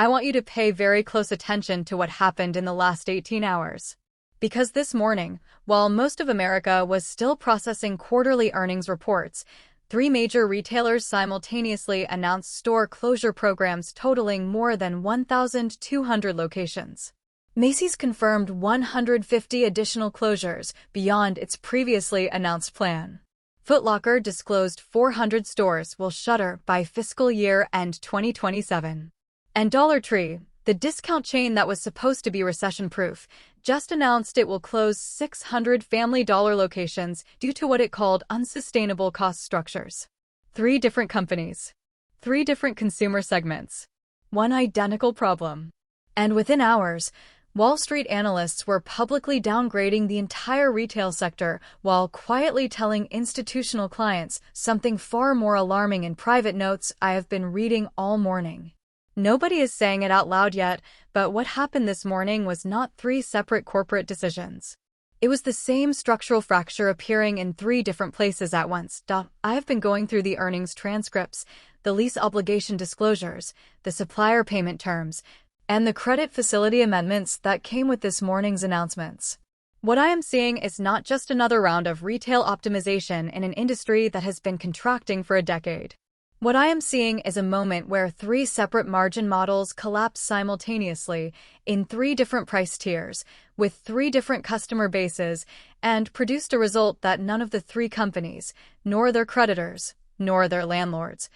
I want you to pay very close attention to what happened in the last 18 hours. Because this morning, while most of America was still processing quarterly earnings reports, 3 major retailers simultaneously announced store closure programs totaling more than 1,200 locations. Macy's confirmed 150 additional closures beyond its previously announced plan. Foot Locker disclosed 400 stores will shutter by fiscal year end 2027. And DollarTree, the discount chain that was supposed to be recession-proof, just announced it will close 600 Family Dollar locations due to what it called unsustainable cost structures. 3 different companies. 3 different consumer segments. 1 identical problem. And within hours, Wall Street analysts were publicly downgrading the entire retail sector while quietly telling institutional clients something far more alarming in private notes I have been reading all morning. Nobody is saying it out loud yet, but what happened this morning was not 3 separate corporate decisions. It was the same structural fracture appearing in 3 different places at once. I have been going through the earnings transcripts, the lease obligation disclosures, the supplier payment terms, and the credit facility amendments that came with this morning's announcements. What I am seeing is not just another round of retail optimization in an industry that has been contracting for a decade. What I am seeing is a moment where 3 separate margin models collapsed simultaneously in 3 different price tiers, with 3 different customer bases, and produced a result that none of the 3 companies, nor their creditors, nor their landlords,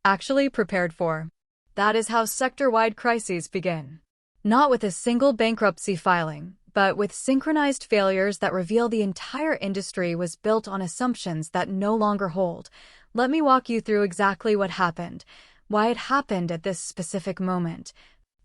actually prepared for. That is how sector-wide crises begin. Not with a single bankruptcy filing, but with synchronized failures that reveal the entire industry was built on assumptions that no longer hold. Let me walk you through exactly what happened, why it happened at this specific moment,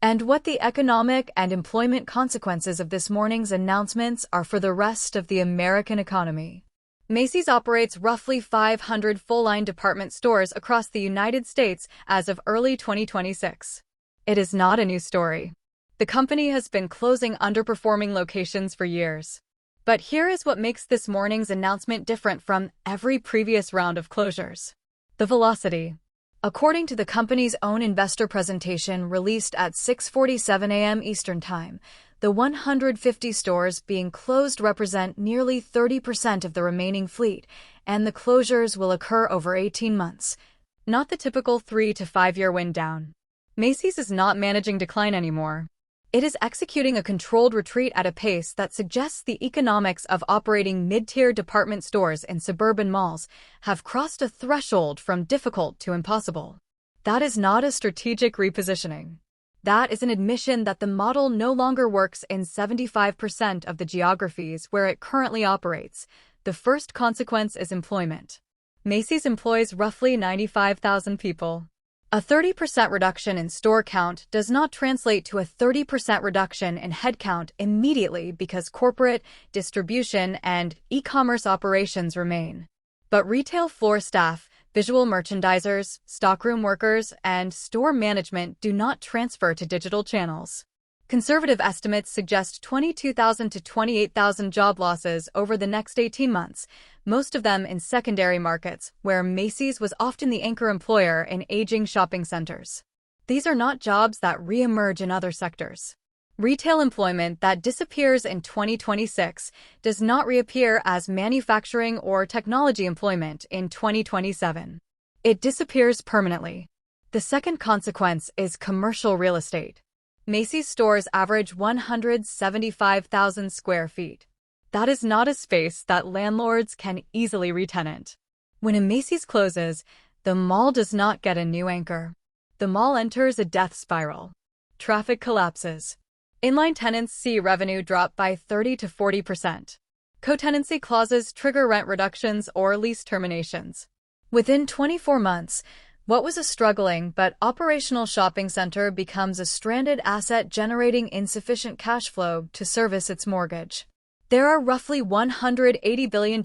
and what the economic and employment consequences of this morning's announcements are for the rest of the American economy. Macy's operates roughly 500 full-line department stores across the United States as of early 2026. It is not a new story. The company has been closing underperforming locations for years. But here is what makes this morning's announcement different from every previous round of closures. The velocity. According to the company's own investor presentation released at 6:47 a.m. Eastern Time, the 150 stores being closed represent nearly 30% of the remaining fleet, and the closures will occur over 18 months, not the typical 3 to 5 year wind down. Macy's is not managing decline anymore. It is executing a controlled retreat at a pace that suggests the economics of operating mid-tier department stores in suburban malls have crossed a threshold from difficult to impossible. That is not a strategic repositioning. That is an admission that the model no longer works in 75% of the geographies where it currently operates. The first consequence is employment. Macy's employs roughly 95,000 people. A 30% reduction in store count does not translate to a 30% reduction in headcount immediately because corporate, distribution, and e-commerce operations remain. But retail floor staff, visual merchandisers, stockroom workers, and store management do not transfer to digital channels. Conservative estimates suggest 22,000 to 28,000 job losses over the next 18 months, most of them in secondary markets, where Macy's was often the anchor employer in aging shopping centers. These are not jobs that re-emerge in other sectors. Retail employment that disappears in 2026 does not reappear as manufacturing or technology employment in 2027. It disappears permanently. The second consequence is commercial real estate. Macy's stores average 175,000 square feet. That is not a space that landlords can easily re-tenant. When a Macy's closes, the mall does not get a new anchor. The mall enters a death spiral. Traffic collapses. Inline tenants see revenue drop by 30 to 40%. Co-tenancy clauses trigger rent reductions or lease terminations. Within 24 months, what was a struggling but operational shopping center becomes a stranded asset generating insufficient cash flow to service its mortgage. There are roughly $180 billion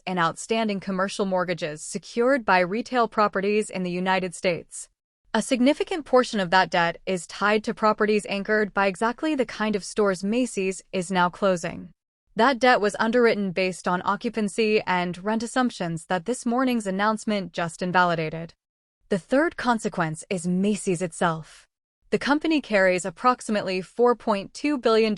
in outstanding commercial mortgages secured by retail properties in the United States. A significant portion of that debt is tied to properties anchored by exactly the kind of stores Macy's is now closing. That debt was underwritten based on occupancy and rent assumptions that this morning's announcement just invalidated. The third consequence is Macy's itself. The company carries approximately $4.2 billion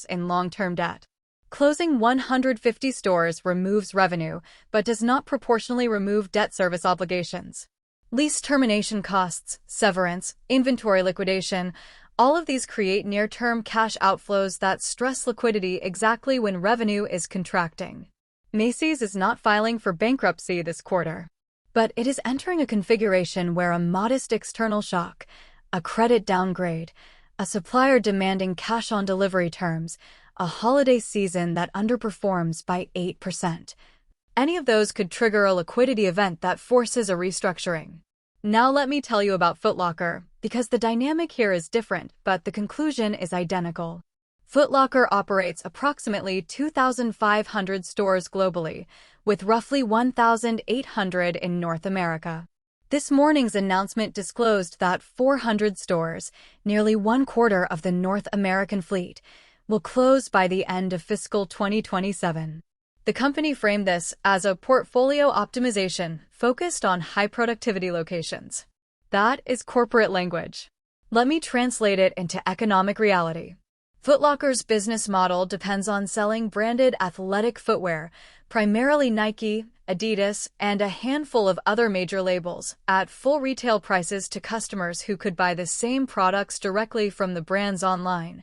in long-term debt. Closing 150 stores removes revenue, but does not proportionally remove debt service obligations. Lease termination costs, severance, inventory liquidation, all of these create near-term cash outflows that stress liquidity exactly when revenue is contracting. Macy's is not filing for bankruptcy this quarter, but it is entering a configuration where a modest external shock, a credit downgrade, a supplier demanding cash-on-delivery terms, a holiday season that underperforms by 8%. Any of those could trigger a liquidity event that forces a restructuring. Now let me tell you about Foot Locker, because the dynamic here is different, but the conclusion is identical. Foot Locker operates approximately 2,500 stores globally, with roughly 1,800 in North America. This morning's announcement disclosed that 400 stores, nearly one-quarter of the North American fleet, will close by the end of fiscal 2027. The company framed this as a portfolio optimization focused on high-productivity locations. That is corporate language. Let me translate it into economic reality. Foot Locker's business model depends on selling branded athletic footwear, primarily Nike, Adidas, and a handful of other major labels, at full retail prices to customers who could buy the same products directly from the brands online,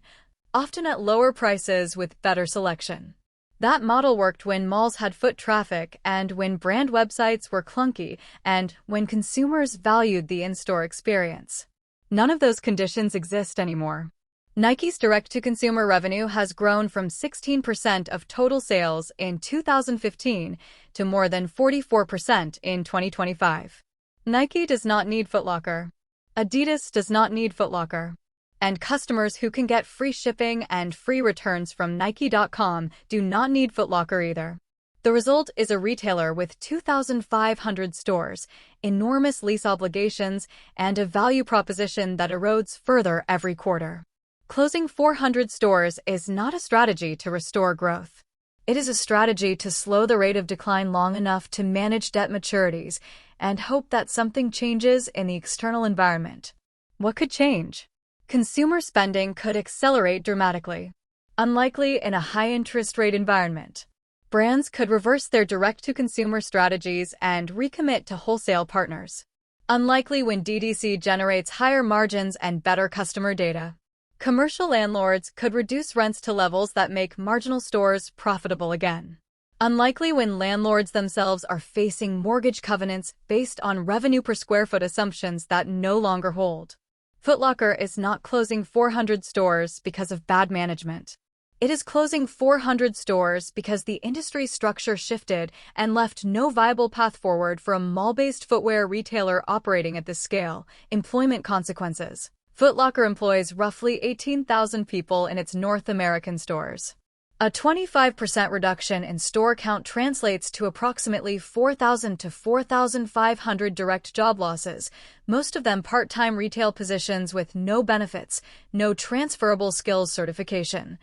often at lower prices with better selection. That model worked when malls had foot traffic and when brand websites were clunky and when consumers valued the in-store experience. None of those conditions exist anymore. Nike's direct-to-consumer revenue has grown from 16% of total sales in 2015 to more than 44% in 2025. Nike does not need Foot Locker. Adidas does not need Foot Locker. And customers who can get free shipping and free returns from Nike.com do not need Foot Locker either. The result is a retailer with 2,500 stores, enormous lease obligations, and a value proposition that erodes further every quarter. Closing 400 stores is not a strategy to restore growth. It is a strategy to slow the rate of decline long enough to manage debt maturities and hope that something changes in the external environment. What could change? Consumer spending could accelerate dramatically. Unlikely in a high-interest rate environment. Brands could reverse their direct-to-consumer strategies and recommit to wholesale partners. Unlikely when DTC generates higher margins and better customer data. Commercial landlords could reduce rents to levels that make marginal stores profitable again. Unlikely when landlords themselves are facing mortgage covenants based on revenue per square foot assumptions that no longer hold. Foot Locker is not closing 400 stores because of bad management. It is closing 400 stores because the industry structure shifted and left no viable path forward for a mall-based footwear retailer operating at this scale. Employment consequences. Foot Locker employs roughly 18,000 people in its North American stores. A 25% reduction in store count translates to approximately 4,000 to 4,500 direct job losses, most of them part-time retail positions with no benefits, no transferable skills certification,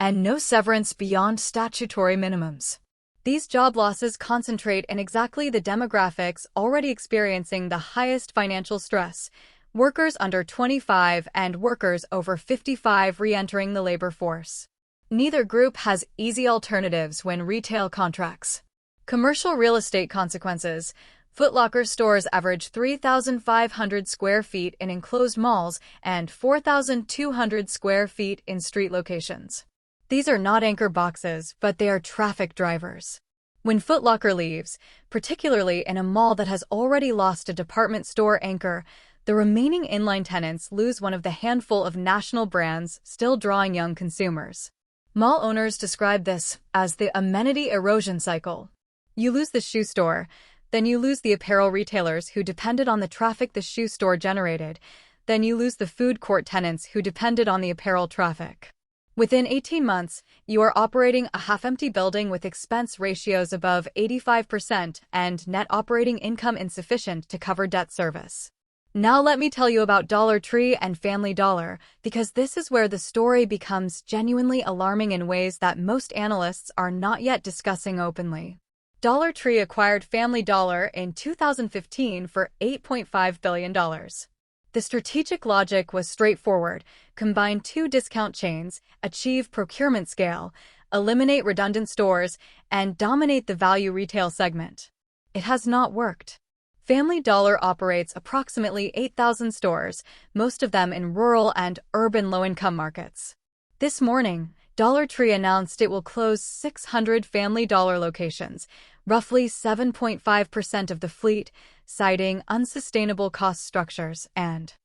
and no severance beyond statutory minimums. These job losses concentrate in exactly the demographics already experiencing the highest financial stress: workers under 25 and workers over 55 re-entering the labor force. Neither group has easy alternatives when retail contracts. Commercial real estate consequences. Foot Locker stores average 3,500 square feet in enclosed malls and 4,200 square feet in street locations. These are not anchor boxes, but they are traffic drivers. When Foot Locker leaves, particularly in a mall that has already lost a department store anchor, the remaining inline tenants lose one of the handful of national brands still drawing young consumers. Mall owners describe this as the amenity erosion cycle. You lose the shoe store, then you lose the apparel retailers who depended on the traffic the shoe store generated, then you lose the food court tenants who depended on the apparel traffic. Within 18 months, you are operating a half-empty building with expense ratios above 85% and net operating income insufficient to cover debt service. Now let me tell you about DollarTree and Family Dollar, because this is where the story becomes genuinely alarming in ways that most analysts are not yet discussing openly. DollarTree acquired Family Dollar in 2015 for $8.5 billion. The strategic logic was straightforward: combine two discount chains, achieve procurement scale, eliminate redundant stores, and dominate the value retail segment. It has not worked. Family Dollar operates approximately 8,000 stores, most of them in rural and urban low-income markets. This morning, DollarTree announced it will close 600 Family Dollar locations, roughly 7.5% of the fleet, citing unsustainable cost structures and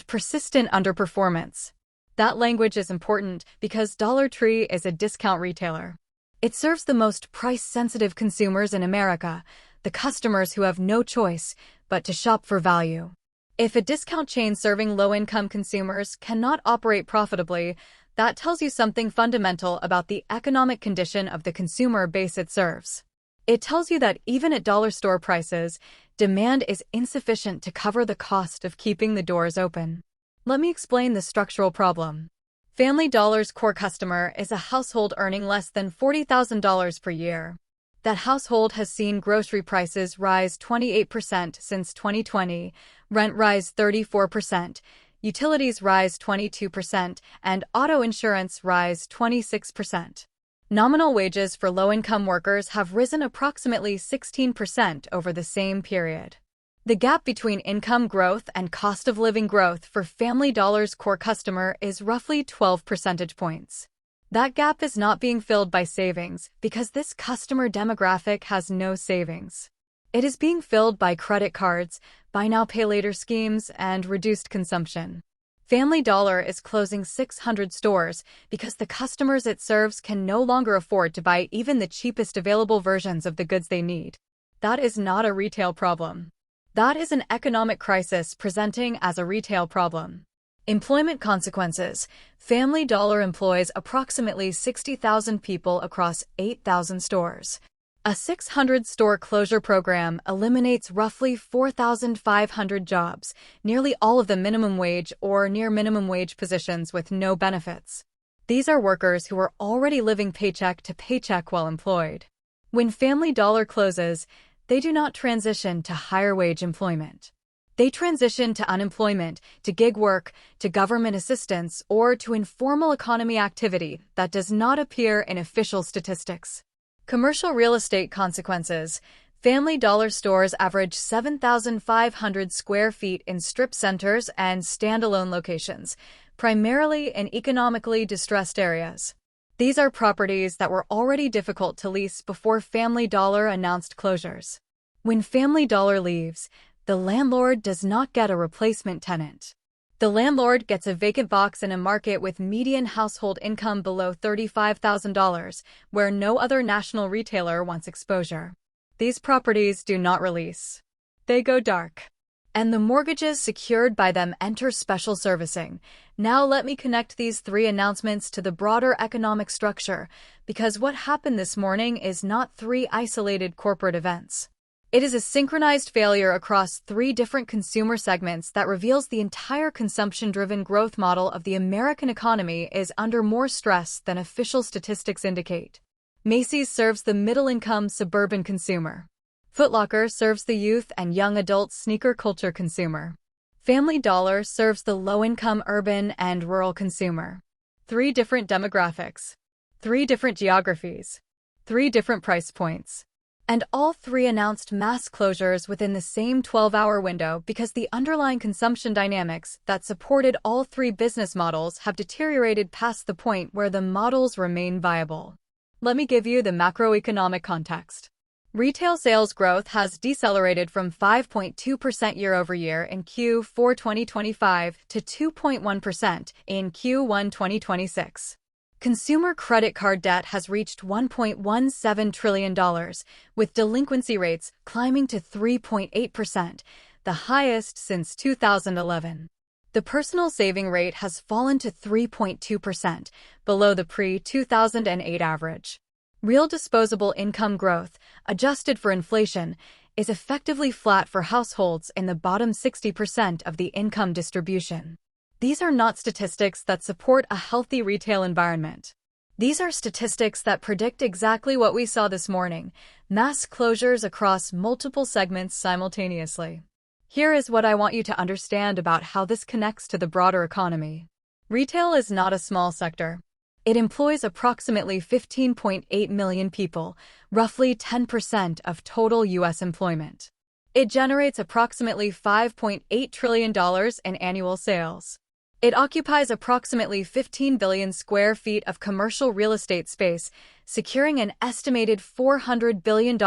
persistent underperformance. That language is important because DollarTree is a discount retailer. It serves the most price-sensitive consumers in America, the customers who have no choice but to shop for value. If a discount chain serving low-income consumers cannot operate profitably, that tells you something fundamental about the economic condition of the consumer base it serves. It tells you that even at dollar store prices, demand is insufficient to cover the cost of keeping the doors open. Let me explain the structural problem. Family Dollar's core customer is a household earning less than $40,000 per year. That household has seen grocery prices rise 28% since 2020, rent rise 34%, utilities rise 22%, and auto insurance rise 26%. Nominal wages for low-income workers have risen approximately 16% over the same period. The gap between income growth and cost of living growth for Family Dollar's core customer is roughly 12 percentage points. That gap is not being filled by savings because this customer demographic has no savings. It is being filled by credit cards, buy now pay later schemes, and reduced consumption. Family Dollar is closing 600 stores because the customers it serves can no longer afford to buy even the cheapest available versions of the goods they need. That is not a retail problem. That is an economic crisis presenting as a retail problem. Employment consequences. Family Dollar employs approximately 60,000 people across 8,000 stores. A 600-store closure program eliminates roughly 4,500 jobs, nearly all of them minimum wage or near minimum wage positions with no benefits. These are workers who are already living paycheck to paycheck while employed. When Family Dollar closes, they do not transition to higher wage employment. They transition to unemployment, to gig work, to government assistance, or to informal economy activity that does not appear in official statistics. Commercial real estate consequences. Family Dollar stores average 7,500 square feet in strip centers and standalone locations, primarily in economically distressed areas. These are properties that were already difficult to lease before Family Dollar announced closures. When Family Dollar leaves, the landlord does not get a replacement tenant. The landlord gets a vacant box in a market with median household income below $35,000, where no other national retailer wants exposure. These properties do not release. They go dark. And the mortgages secured by them enter special servicing. Now let me connect these three announcements to the broader economic structure, because what happened this morning is not three isolated corporate events. It is a synchronized failure across three different consumer segments that reveals the entire consumption-driven growth model of the American economy is under more stress than official statistics indicate. Macy's serves the middle-income suburban consumer. Foot Locker serves the youth and young adult sneaker culture consumer. Family Dollar serves the low-income urban and rural consumer. Three different demographics. Three different geographies. Three different price points. And all three announced mass closures within the same 12-hour window because the underlying consumption dynamics that supported all three business models have deteriorated past the point where the models remain viable. Let me give you the macroeconomic context. Retail sales growth has decelerated from 5.2% year-over-year in Q4 2025 to 2.1% in Q1 2026. Consumer credit card debt has reached $1.17 trillion, with delinquency rates climbing to 3.8%, the highest since 2011. The personal saving rate has fallen to 3.2%, below the pre-2008 average. Real disposable income growth, adjusted for inflation, is effectively flat for households in the bottom 60% of the income distribution. These are not statistics that support a healthy retail environment. These are statistics that predict exactly what we saw this morning: mass closures across multiple segments simultaneously. Here is what I want you to understand about how this connects to the broader economy. Retail is not a small sector. It employs approximately 15.8 million people, roughly 10% of total U.S. employment. It generates approximately $5.8 trillion in annual sales. It occupies approximately 15 billion square feet of commercial real estate space, securing an estimated $400 billion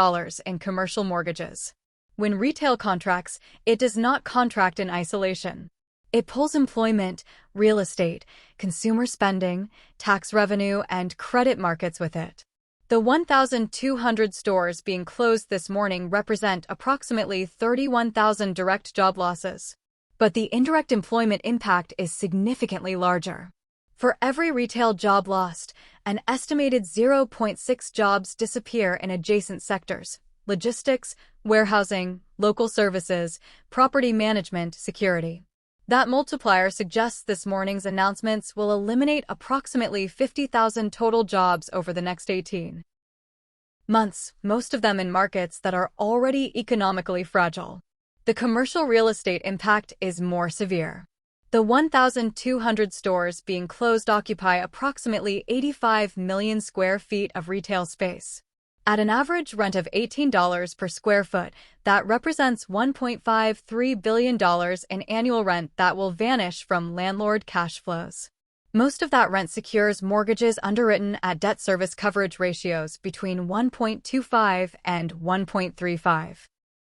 in commercial mortgages. When retail contracts, it does not contract in isolation. It pulls employment, real estate, consumer spending, tax revenue, and credit markets with it. The 1,200 stores being closed this morning represent approximately 31,000 direct job losses. But the indirect employment impact is significantly larger. For every retail job lost, an estimated 0.6 jobs disappear in adjacent sectors: logistics, warehousing, local services, property management, security. That multiplier suggests this morning's announcements will eliminate approximately 50,000 total jobs over the next 18 months, most of them in markets that are already economically fragile. The commercial real estate impact is more severe. The 1,200 stores being closed occupy approximately 85 million square feet of retail space. At an average rent of $18 per square foot, that represents $1.53 billion in annual rent that will vanish from landlord cash flows. Most of that rent secures mortgages underwritten at debt service coverage ratios between 1.25 and 1.35.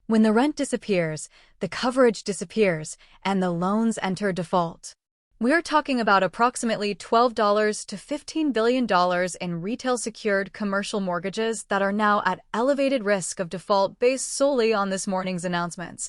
When the rent disappears, the coverage disappears, and the loans enter default. We're talking about approximately $12 to $15 billion in retail-secured commercial mortgages that are now at elevated risk of default based solely on this morning's announcements,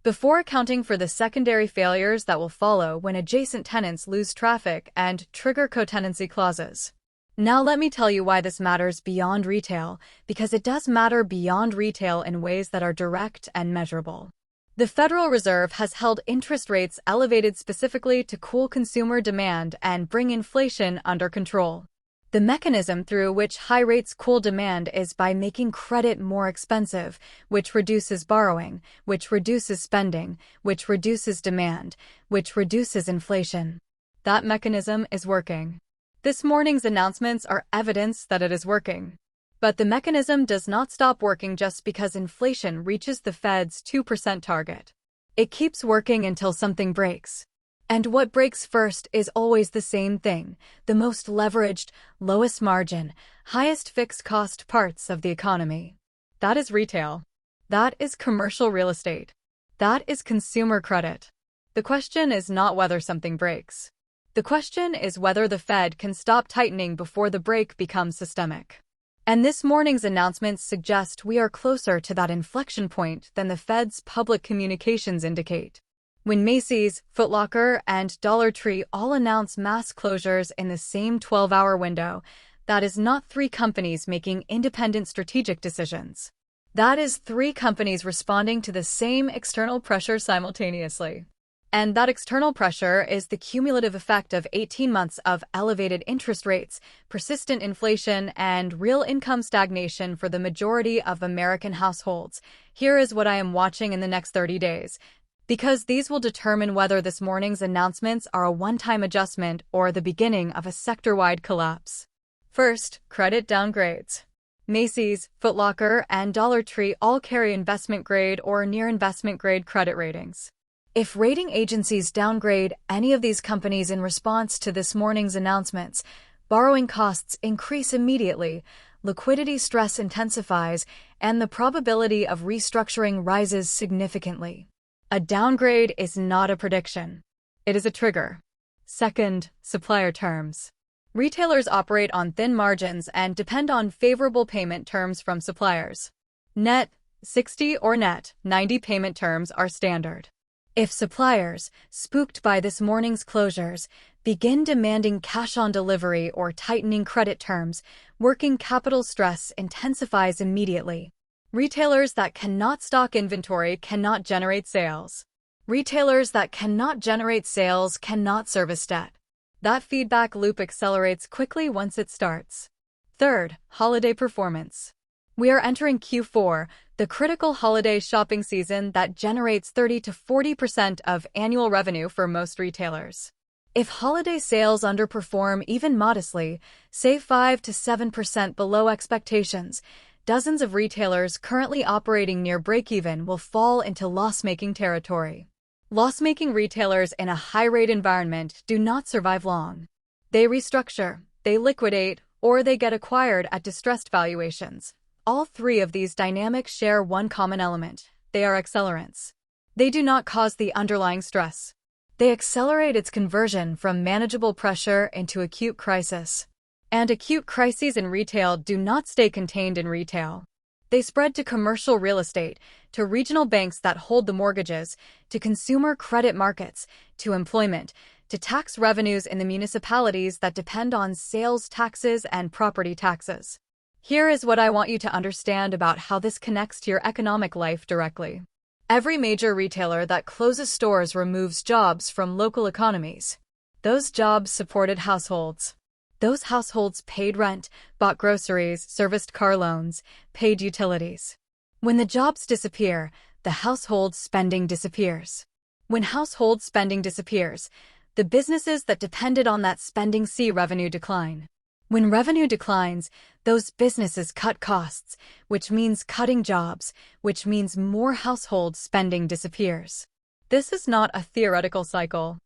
before accounting for the secondary failures that will follow when adjacent tenants lose traffic and trigger co-tenancy clauses. Now let me tell you why this matters beyond retail, because it does matter beyond retail in ways that are direct and measurable. The Federal Reserve has held interest rates elevated specifically to cool consumer demand and bring inflation under control. The mechanism through which high rates cool demand is by making credit more expensive, which reduces borrowing, which reduces spending, which reduces demand, which reduces inflation. That mechanism is working. This morning's announcements are evidence that it is working. But the mechanism does not stop working just because inflation reaches the Fed's 2% target. It keeps working until something breaks. And what breaks first is always the same thing: the most leveraged, lowest margin, highest fixed cost parts of the economy. That is retail. That is commercial real estate. That is consumer credit. The question is not whether something breaks. The question is whether the Fed can stop tightening before the break becomes systemic. And this morning's announcements suggest we are closer to that inflection point than the Fed's public communications indicate. When Macy's, Foot Locker, and DollarTree all announce mass closures in the same 12-hour window, that is not three companies making independent strategic decisions. That is three companies responding to the same external pressure simultaneously. And that external pressure is the cumulative effect of 18 months of elevated interest rates, persistent inflation, and real income stagnation for the majority of American households. Here is what I am watching in the next 30 days, because these will determine whether this morning's announcements are a one-time adjustment or the beginning of a sector-wide collapse. First, credit downgrades. Macy's, Foot Locker, and DollarTree all carry investment-grade or near-investment-grade credit ratings. If rating agencies downgrade any of these companies in response to this morning's announcements, borrowing costs increase immediately, liquidity stress intensifies, and the probability of restructuring rises significantly. A downgrade is not a prediction. It is a trigger. Second, supplier terms. Retailers operate on thin margins and depend on favorable payment terms from suppliers. Net 60 or net 90 payment terms are standard. If suppliers, spooked by this morning's closures, begin demanding cash on delivery or tightening credit terms, working capital stress intensifies immediately. Retailers that cannot stock inventory cannot generate sales. Retailers that cannot generate sales cannot service debt. That feedback loop accelerates quickly once it starts. Third, holiday performance. We are entering Q4, the the critical holiday shopping season that generates 30 to 40% of annual revenue for most retailers. If holiday sales underperform even modestly, say 5 to 7% below expectations, dozens of retailers currently operating near break-even will fall into loss-making territory. Loss-making retailers in a high-rate environment do not survive long. They restructure, they liquidate, or they get acquired at distressed valuations. All three of these dynamics share one common element: they are accelerants. They do not cause the underlying stress. They accelerate its conversion from manageable pressure into acute crisis. And acute crises in retail do not stay contained in retail. They spread to commercial real estate, to regional banks that hold the mortgages, to consumer credit markets, to employment, to tax revenues in the municipalities that depend on sales taxes and property taxes. Here is what I want you to understand about how this connects to your economic life directly. Every major retailer that closes stores removes jobs from local economies. Those jobs supported households. Those households paid rent, bought groceries, serviced car loans, paid utilities. When the jobs disappear, the household spending disappears. When household spending disappears, the businesses that depended on that spending see revenue decline. When revenue declines, those businesses cut costs, which means cutting jobs, which means more household spending disappears. This is not a theoretical cycle.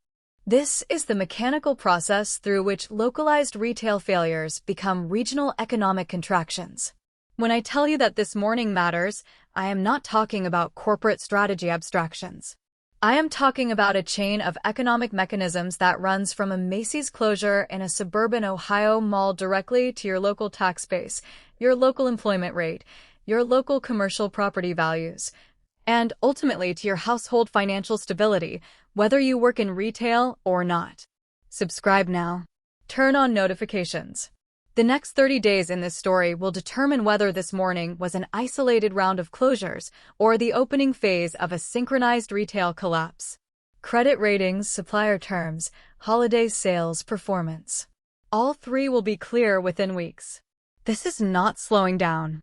This is the mechanical process through which localized retail failures become regional economic contractions. When I tell you that this morning matters, I am not talking about corporate strategy abstractions. I am talking about a chain of economic mechanisms that runs from a Macy's closure in a suburban Ohio mall directly to your local tax base, your local employment rate, your local commercial property values, and ultimately to your household financial stability, whether you work in retail or not. Subscribe now. Turn on notifications. The next 30 days in this story will determine whether this morning was an isolated round of closures or the opening phase of a synchronized retail collapse. Credit ratings, supplier terms, holiday sales performance. All three will be clear within weeks. This is not slowing down.